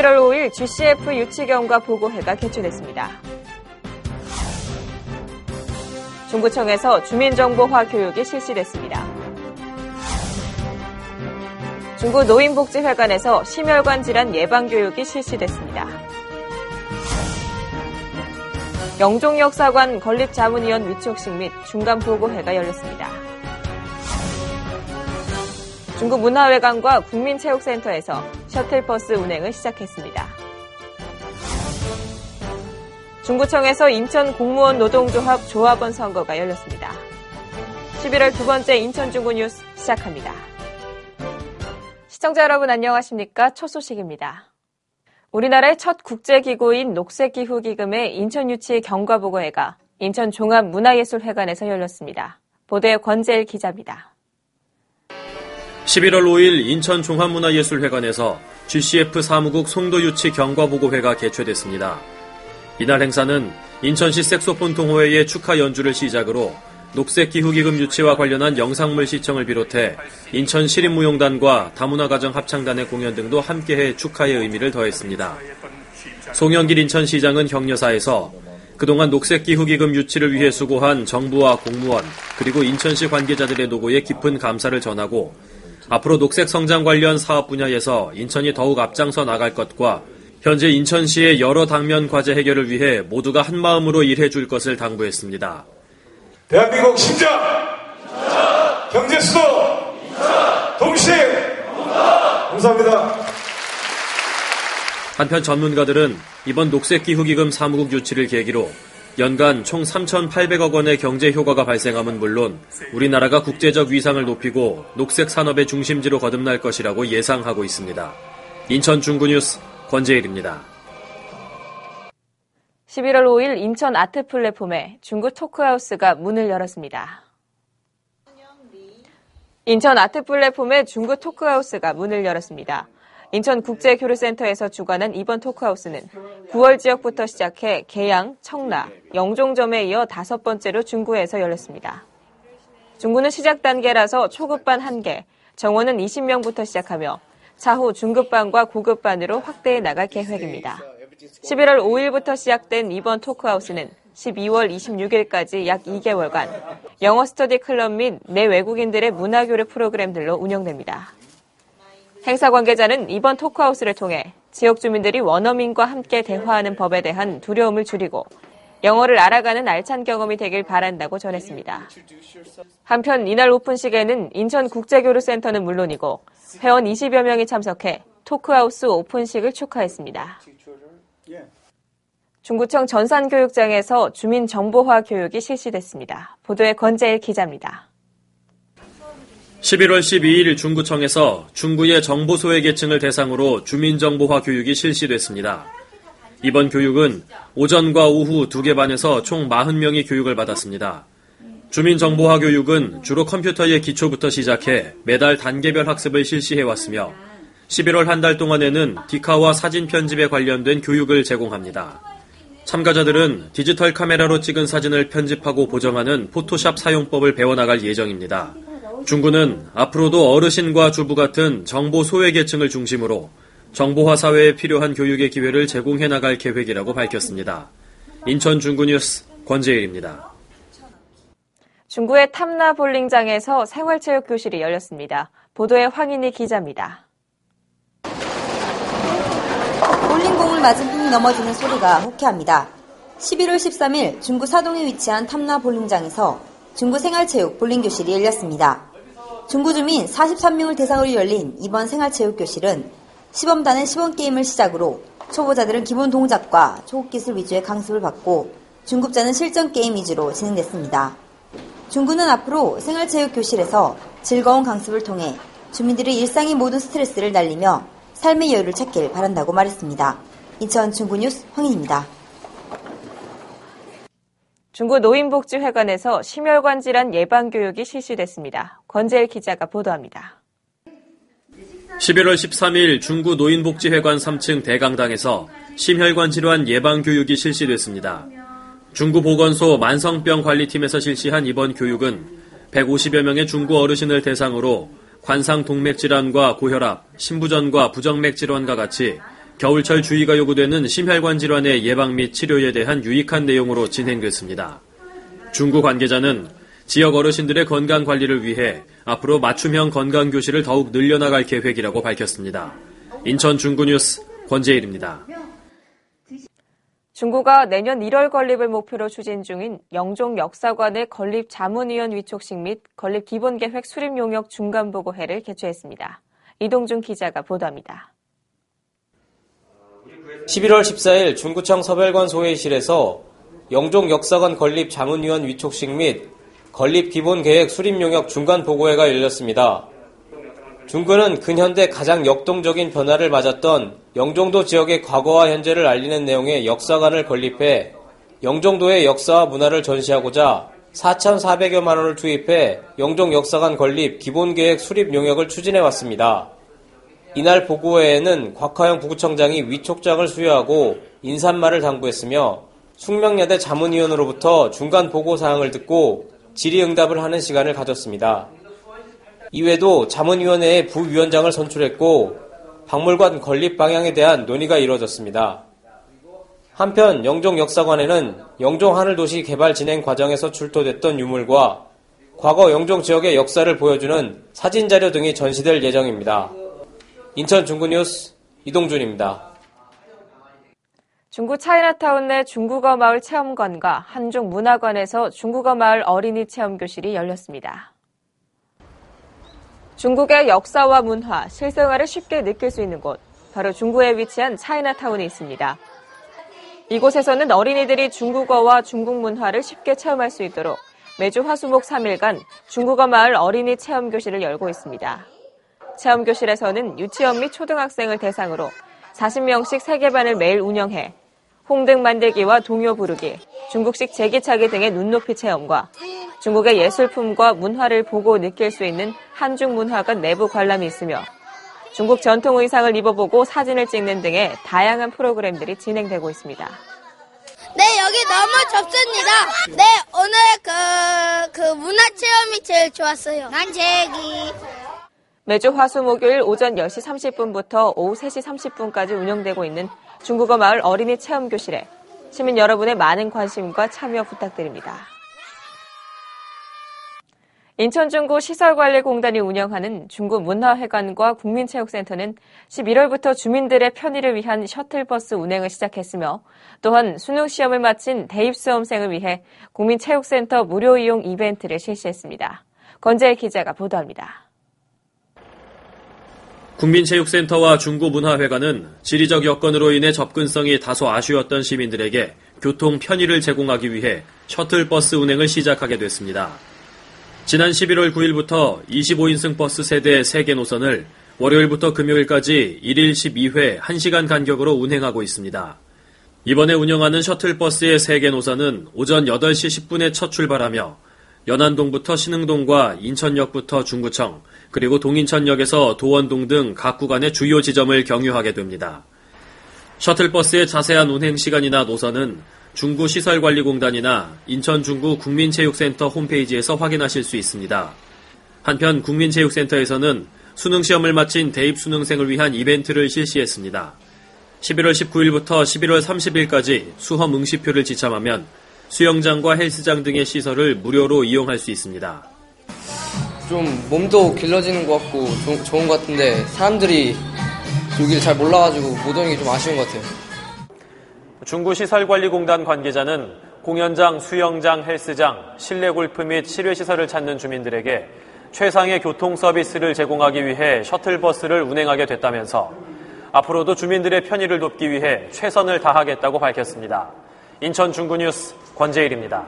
11월 5일 GCF 유치경과 보고회가 개최됐습니다. 중구청에서 주민정보화 교육이 실시됐습니다. 중구 노인복지회관에서 심혈관 질환 예방교육이 실시됐습니다. 영종역사관 건립자문위원 위촉식 및 중간보고회가 열렸습니다. 중구 문화회관과 국민체육센터에서 셔틀버스 운행을 시작했습니다. 중구청에서 인천 공무원 노동조합 조합원 선거가 열렸습니다. 11월 두 번째 인천중구 뉴스 시작합니다. 시청자 여러분 안녕하십니까? 첫 소식입니다. 우리나라의 첫 국제기구인 녹색기후기금의 인천유치 경과보고회가 인천 종합문화예술회관에서 열렸습니다. 보도에 권재일 기자입니다. 11월 5일 인천 종합문화예술회관에서 GCF 사무국 송도유치 경과보고회가 개최됐습니다. 이날 행사는 인천시 색소폰 동호회의 축하 연주를 시작으로 녹색기후기금 유치와 관련한 영상물 시청을 비롯해 인천 시립무용단과 다문화가정 합창단의 공연 등도 함께해 축하의 의미를 더했습니다. 송영길 인천시장은 격려사에서 그동안 녹색기후기금 유치를 위해 수고한 정부와 공무원 그리고 인천시 관계자들의 노고에 깊은 감사를 전하고 앞으로 녹색 성장 관련 사업 분야에서 인천이 더욱 앞장서 나갈 것과 현재 인천시의 여러 당면 과제 해결을 위해 모두가 한마음으로 일해줄 것을 당부했습니다. 대한민국 심장, 경제수도, 동시에 감사합니다. 한편 전문가들은 이번 녹색기후기금 사무국 유치를 계기로 연간 총 3,800억 원의 경제 효과가 발생함은 물론 우리나라가 국제적 위상을 높이고 녹색 산업의 중심지로 거듭날 것이라고 예상하고 있습니다. 인천 중구뉴스 권재일입니다. 11월 5일 인천 아트 플랫폼에 중구 토크하우스가 문을 열었습니다. 인천 아트 플랫폼에 중구 토크하우스가 문을 열었습니다. 인천국제교류센터에서 주관한 이번 토크하우스는 9월 지역부터 시작해 계양, 청라, 영종점에 이어 5번째로 중구에서 열렸습니다. 중구는 시작 단계라서 초급반 1개, 정원은 20명부터 시작하며 차후 중급반과 고급반으로 확대해 나갈 계획입니다. 11월 5일부터 시작된 이번 토크하우스는 12월 26일까지 약 2개월간 영어 스터디 클럽 및 내 외국인들의 문화교류 프로그램들로 운영됩니다. 행사 관계자는 이번 토크하우스를 통해 지역 주민들이 원어민과 함께 대화하는 법에 대한 두려움을 줄이고 영어를 알아가는 알찬 경험이 되길 바란다고 전했습니다. 한편 이날 오픈식에는 인천국제교류센터는 물론이고 회원 20여 명이 참석해 토크하우스 오픈식을 축하했습니다. 중구청 전산교육장에서 주민정보화 교육이 실시됐습니다. 보도에 권재일 기자입니다. 11월 12일 중구청에서 중구의 정보소외계층을 대상으로 주민정보화 교육이 실시됐습니다. 이번 교육은 오전과 오후 2개 반에서 총 40명이 교육을 받았습니다. 주민정보화 교육은 주로 컴퓨터의 기초부터 시작해 매달 단계별 학습을 실시해왔으며 11월 한 달 동안에는 디카와 사진 편집에 관련된 교육을 제공합니다. 참가자들은 디지털 카메라로 찍은 사진을 편집하고 보정하는 포토샵 사용법을 배워나갈 예정입니다. 중구는 앞으로도 어르신과 주부 같은 정보 소외계층을 중심으로 정보화 사회에 필요한 교육의 기회를 제공해 나갈 계획이라고 밝혔습니다. 인천 중구뉴스 권재일입니다. 중구의 탐나 볼링장에서 생활체육 교실이 열렸습니다. 보도에 황인희 기자입니다. 볼링공을 맞은 핀이 넘어지는 소리가 호쾌합니다. 11월 13일 중구 사동에 위치한 탐나 볼링장에서 중구 생활체육 볼링교실이 열렸습니다. 중구 주민 43명을 대상으로 열린 이번 생활체육교실은 시범단은 시범게임을 시작으로 초보자들은 기본 동작과 초급기술 위주의 강습을 받고 중급자는 실전게임 위주로 진행됐습니다. 중구는 앞으로 생활체육교실에서 즐거운 강습을 통해 주민들의 일상의 모든 스트레스를 날리며 삶의 여유를 찾길 바란다고 말했습니다. 인천 중구뉴스 황인입니다. 중구 노인복지회관에서 심혈관 질환 예방교육이 실시됐습니다. 권재일 기자가 보도합니다. 11월 13일 중구 노인복지회관 3층 대강당에서 심혈관 질환 예방교육이 실시됐습니다. 중구 보건소 만성병 관리팀에서 실시한 이번 교육은 150여 명의 중구 어르신을 대상으로 관상 동맥 질환과 고혈압, 심부전과 부정맥 질환과 같이 겨울철 주의가 요구되는 심혈관 질환의 예방 및 치료에 대한 유익한 내용으로 진행됐습니다. 중구 관계자는 지역 어르신들의 건강 관리를 위해 앞으로 맞춤형 건강교실을 더욱 늘려나갈 계획이라고 밝혔습니다. 인천 중구뉴스 권재일입니다. 중구가 내년 1월 건립을 목표로 추진 중인 영종 역사관의 건립 자문위원 위촉식 및 건립 기본계획 수립 용역 중간보고회를 개최했습니다. 이동준 기자가 보도합니다. 11월 14일 중구청 서별관 소회실에서 영종 역사관 건립 자문위원 위촉식 및 건립 기본계획 수립 용역 중간보고회가 열렸습니다. 중구는 근현대 가장 역동적인 변화를 맞았던 영종도 지역의 과거와 현재를 알리는 내용의 역사관을 건립해 영종도의 역사와 문화를 전시하고자 4,400여만 원을 투입해 영종 역사관 건립 기본계획 수립 용역을 추진해왔습니다. 이날 보고회에는 곽하영 부구청장이 위촉장을 수여하고 인사말을 당부했으며 숙명여대 자문위원으로부터 중간 보고사항을 듣고 질의응답을 하는 시간을 가졌습니다. 이외에도 자문위원회의 부위원장을 선출했고 박물관 건립 방향에 대한 논의가 이루어졌습니다. 한편 영종역사관에는 영종 하늘도시 개발 진행 과정에서 출토됐던 유물과 과거 영종 지역의 역사를 보여주는 사진자료 등이 전시될 예정입니다. 인천 중구뉴스 이동준입니다. 중구 차이나타운 내 중국어 마을 체험관과 한중 문화관에서 중국어 마을 어린이 체험교실이 열렸습니다. 중국의 역사와 문화, 실생활을 쉽게 느낄 수 있는 곳, 바로 중구에 위치한 차이나타운이 있습니다. 이곳에서는 어린이들이 중국어와 중국 문화를 쉽게 체험할 수 있도록 매주 화수목 3일간 중국어 마을 어린이 체험교실을 열고 있습니다. 체험교실에서는 유치원 및 초등학생을 대상으로 40명씩 3개반을 매일 운영해 홍등 만들기와 동요 부르기, 중국식 제기차기 등의 눈높이 체험과 중국의 예술품과 문화를 보고 느낄 수 있는 한중문화관 내부 관람이 있으며 중국 전통 의상을 입어보고 사진을 찍는 등의 다양한 프로그램들이 진행되고 있습니다. 네, 여기 너무 좋습니다. 네, 오늘 문화 체험이 제일 좋았어요. 난 제기. 매주 화수 목요일 오전 10시 30분부터 오후 3시 30분까지 운영되고 있는 중국어 마을 어린이 체험교실에 시민 여러분의 많은 관심과 참여 부탁드립니다. 인천 중구 시설관리공단이 운영하는 중구 문화회관과 국민체육센터는 11월부터 주민들의 편의를 위한 셔틀버스 운행을 시작했으며 또한 수능시험을 마친 대입수험생을 위해 국민체육센터 무료 이용 이벤트를 실시했습니다. 권재일 기자가 보도합니다. 국민체육센터와 중구문화회관은 지리적 여건으로 인해 접근성이 다소 아쉬웠던 시민들에게 교통 편의를 제공하기 위해 셔틀버스 운행을 시작하게 됐습니다. 지난 11월 9일부터 25인승 버스 세대 3개 노선을 월요일부터 금요일까지 1일 12회 1시간 간격으로 운행하고 있습니다. 이번에 운영하는 셔틀버스의 3개 노선은 오전 8시 10분에 첫 출발하며 연안동부터 신흥동과 인천역부터 중구청, 그리고 동인천역에서 도원동 등 각 구간의 주요 지점을 경유하게 됩니다. 셔틀버스의 자세한 운행 시간이나 노선은 중구시설관리공단이나 인천중구 국민체육센터 홈페이지에서 확인하실 수 있습니다. 한편 국민체육센터에서는 수능시험을 마친 대입수능생을 위한 이벤트를 실시했습니다. 11월 19일부터 11월 30일까지 수험 응시표를 지참하면 수영장과 헬스장 등의 시설을 무료로 이용할 수 있습니다. 좀 몸도 길러지는 것 같고 좋은 것 같은데 사람들이 여기를 잘 몰라가지고 못 오는 게 좀 아쉬운 것 같아요. 중구시설관리공단 관계자는 공연장, 수영장, 헬스장, 실내 골프 및 실외시설을 찾는 주민들에게 최상의 교통 서비스를 제공하기 위해 셔틀버스를 운행하게 됐다면서 앞으로도 주민들의 편의를 돕기 위해 최선을 다하겠다고 밝혔습니다. 인천 중구뉴스 권재일입니다.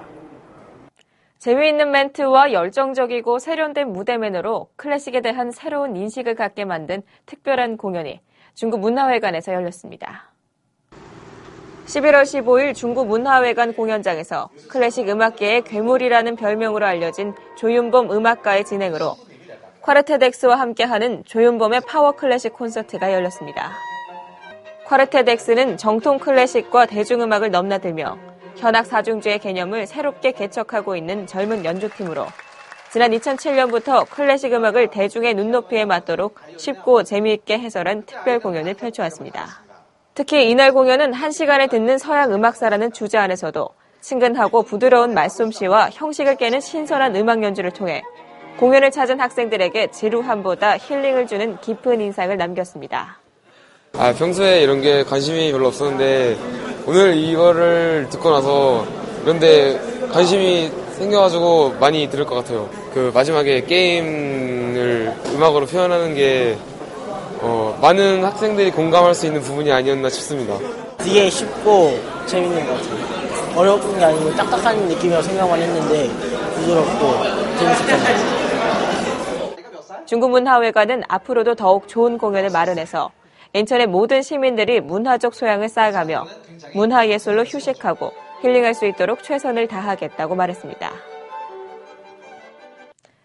재미있는 멘트와 열정적이고 세련된 무대맨으로 클래식에 대한 새로운 인식을 갖게 만든 특별한 공연이 중구 문화회관에서 열렸습니다. 11월 15일 중구 문화회관 공연장에서 클래식 음악계의 괴물이라는 별명으로 알려진 조윤범 음악가의 진행으로 콰르테덱스와 함께하는 조윤범의 파워 클래식 콘서트가 열렸습니다. 콰르테덱스는 정통 클래식과 대중음악을 넘나들며 현악 사중주의 개념을 새롭게 개척하고 있는 젊은 연주팀으로 지난 2007년부터 클래식 음악을 대중의 눈높이에 맞도록 쉽고 재미있게 해설한 특별 공연을 펼쳐왔습니다. 특히 이날 공연은 1시간에 듣는 서양 음악사라는 주제 안에서도 친근하고 부드러운 말솜씨와 형식을 깨는 신선한 음악 연주를 통해 공연을 찾은 학생들에게 지루함보다 힐링을 주는 깊은 인상을 남겼습니다. 평소에 이런 게 관심이 별로 없었는데 오늘 이거를 듣고 나서 이런데 관심이 생겨가지고 많이 들을 것 같아요. 마지막에 게임을 음악으로 표현하는 게 많은 학생들이 공감할 수 있는 부분이 아니었나 싶습니다. 되게 쉽고 재밌는 것 같아요. 어려운 게 아니고 딱딱한 느낌이라고 생각만 했는데 부드럽고 재밌었습니다. 중구문화회관은 앞으로도 더욱 좋은 공연을 마련해서 인천의 모든 시민들이 문화적 소양을 쌓아가며 문화예술로 휴식하고 힐링할 수 있도록 최선을 다하겠다고 말했습니다.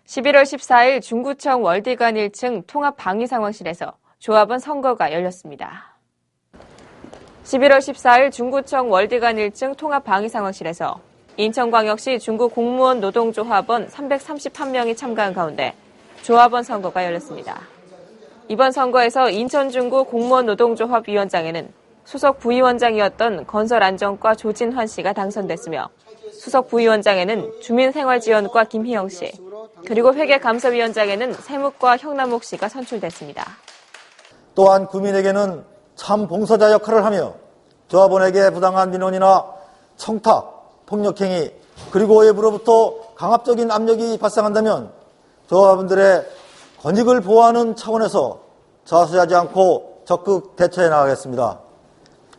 11월 14일 중구청 월디관 1층 통합방위상황실에서 조합원 선거가 열렸습니다. 11월 14일 중구청 월디관 1층 통합방위상황실에서 인천광역시 중구공무원 노동조합원 331명이 참가한 가운데 조합원 선거가 열렸습니다. 이번 선거에서 인천중구 공무원 노동조합 위원장에는 수석 부위원장이었던 건설안전과 조진환 씨가 당선됐으며 수석 부위원장에는 주민생활지원과 김희영 씨, 그리고 회계감사위원장에는 세무과 형남옥 씨가 선출됐습니다. 또한 구민에게는 참 봉사자 역할을 하며 조합원에게 부당한 민원이나 청탁, 폭력행위, 그리고 외부로부터 강압적인 압력이 발생한다면 조합원들의 권익을 보호하는 차원에서 자수하지 않고 적극 대처해 나가겠습니다.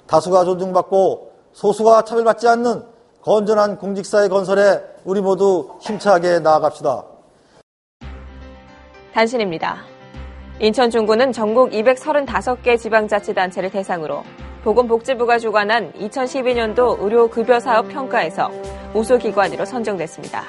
다수가 존중받고 소수가 차별받지 않는 건전한 공직사회 건설에 우리 모두 힘차게 나아갑시다. 단신입니다. 인천중구는 전국 235개 지방자치단체를 대상으로 보건복지부가 주관한 2012년도 의료급여사업 평가에서 우수기관으로 선정됐습니다.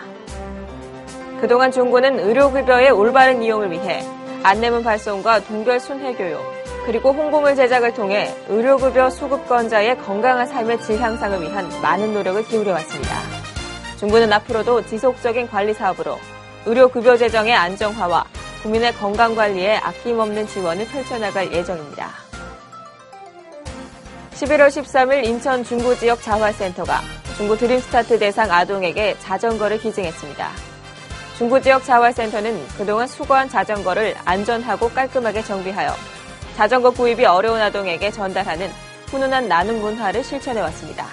그동안 중구는 의료급여의 올바른 이용을 위해 안내문 발송과 동결 순회교육, 그리고 홍보물 제작을 통해 의료급여 수급권자의 건강한 삶의 질 향상을 위한 많은 노력을 기울여왔습니다. 중구는 앞으로도 지속적인 관리 사업으로 의료급여 재정의 안정화와 국민의 건강관리에 아낌없는 지원을 펼쳐나갈 예정입니다. 11월 13일 인천 중구 지역 자활센터가 중구 드림스타트 대상 아동에게 자전거를 기증했습니다. 중구 지역 자활센터는 그동안 수거한 자전거를 안전하고 깔끔하게 정비하여 자전거 구입이 어려운 아동에게 전달하는 훈훈한 나눔 문화를 실천해왔습니다.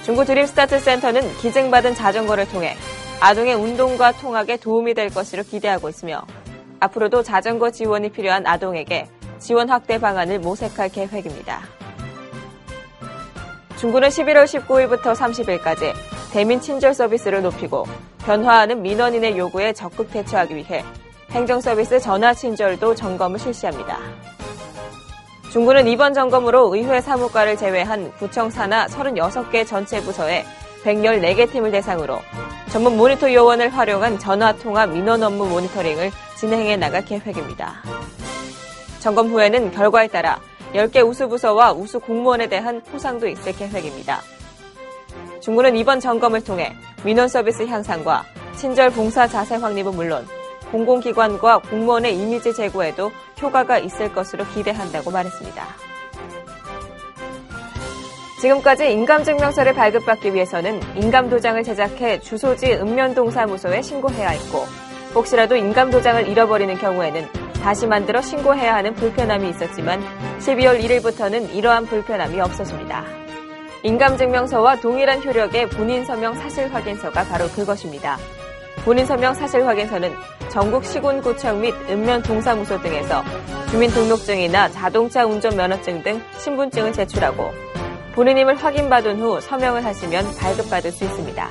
중구 드림스타트 센터는 기증받은 자전거를 통해 아동의 운동과 통학에 도움이 될 것으로 기대하고 있으며 앞으로도 자전거 지원이 필요한 아동에게 지원 확대 방안을 모색할 계획입니다. 중구는 11월 19일부터 30일까지 대민 친절 서비스를 높이고 변화하는 민원인의 요구에 적극 대처하기 위해 행정서비스 전화 친절도 점검을 실시합니다. 중구는 이번 점검으로 의회 사무과를 제외한 구청 산하 36개 전체 부서에 114개 팀을 대상으로 전문 모니터 요원을 활용한 전화통화 민원 업무 모니터링을 진행해 나갈 계획입니다. 점검 후에는 결과에 따라 10개 우수부서와 우수공무원에 대한 포상도 있을 계획입니다. 중구는 이번 점검을 통해 민원 서비스 향상과 친절 봉사 자세 확립은 물론 공공기관과 공무원의 이미지 제고에도 효과가 있을 것으로 기대한다고 말했습니다. 지금까지 인감증명서를 발급받기 위해서는 인감도장을 제작해 주소지 읍면동사무소에 신고해야 했고 혹시라도 인감도장을 잃어버리는 경우에는 다시 만들어 신고해야 하는 불편함이 있었지만 12월 1일부터는 이러한 불편함이 없어집니다. 인감증명서와 동일한 효력의 본인서명 사실확인서가 바로 그것입니다. 본인서명 사실확인서는 전국 시군구청 및 읍면동사무소 등에서 주민등록증이나 자동차 운전면허증 등 신분증을 제출하고 본인임을 확인받은 후 서명을 하시면 발급받을 수 있습니다.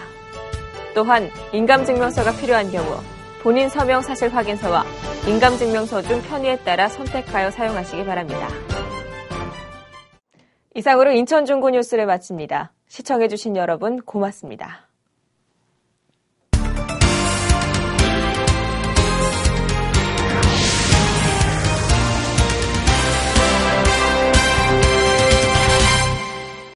또한 인감증명서가 필요한 경우 본인 서명 사실 확인서와 인감증명서 중 편의에 따라 선택하여 사용하시기 바랍니다. 이상으로 인천 중구 뉴스를 마칩니다. 시청해주신 여러분 고맙습니다.